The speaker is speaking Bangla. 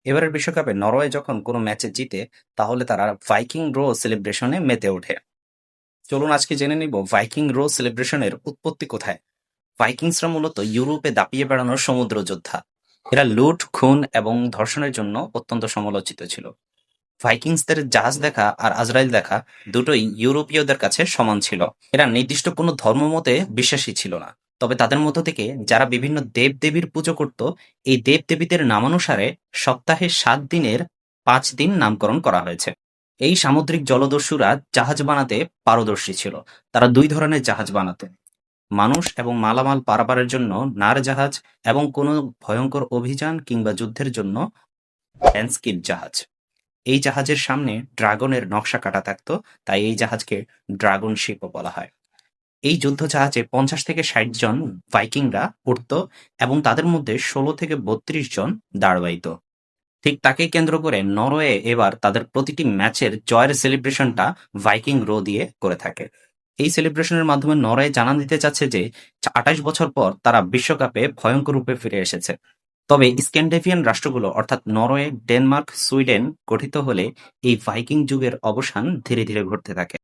এবারের বিশ্বকাপে নরওয়ে যখন কোনো ম্যাচে জিতে, তাহলে তারা ভাইকিং রো সেলিব্রেশনে মেতে ওঠে। চলুন আজকে জেনে নিব ভাইকিং রো সেলিব্রেশনের উৎপত্তি কোথায়। ভাইকিংসরা মূলত ইউরোপে দাপিয়ে বেড়ানো সমুদ্র যোদ্ধা। এরা লুট, খুন এবং ধর্ষণের জন্য অত্যন্ত সমালোচিত ছিল। ভাইকিংসদের জাহাজ দেখা আর আজরাইল দেখা দুটোই ইউরোপীয়দের কাছে সমান ছিল। এরা নির্দিষ্ট কোনো ধর্মমতে বিশ্বাসী ছিল না। তবে তাদের মধ্য থেকে যারা বিভিন্ন দেব-দেবীর পুজো করত, এই দেব-দেবীদের নামানুসারে সপ্তাহে ৭ দিনের ৫ দিন নামকরণ করা হয়েছে। এই সামুদ্রিক জলদস্যুরা জাহাজ বানাতে পারদর্শী ছিল। তারা ২ ধরনের জাহাজ বানাতেন। মানুষ এবং মালামাল পারাপারের জন্য নার জাহাজ এবং কোনো ভয়ঙ্কর অভিযান কিংবা যুদ্ধের জন্য ল্যান্ডস্কিপ জাহাজ। এই জাহাজের সামনে ড্রাগনের নকশা কাটা থাকতো, তাই এই জাহাজকে ড্রাগন শিপও বলা হয়। এই যুদ্ধ জাহাজে ৫০ থেকে ৬০ জন ভাইকিংরা উঠত এবং তাদের মধ্যে ১৬ থেকে ৩২ জন দাঁড় বাইত। ঠিক তাকেই কেন্দ্র করে নরওয়ে এবার তাদের প্রতিটি ম্যাচের জয়ের সেলিব্রেশনটা ভাইকিং রো দিয়ে করে থাকে। এই সেলিব্রেশনের মাধ্যমে নরওয়ে জানান দিতে চাচ্ছে যে ২৮ বছর পর তারা বিশ্বকাপে ভয়ঙ্কর রূপে ফিরে এসেছে। তবে স্ক্যান্ডিনেভিয়ান রাষ্ট্রগুলো অর্থাৎ নরওয়ে, ডেনমার্ক, সুইডেন গঠিত হলে এই ভাইকিং যুগের অবসান ধীরে ধীরে ঘটতে থাকে।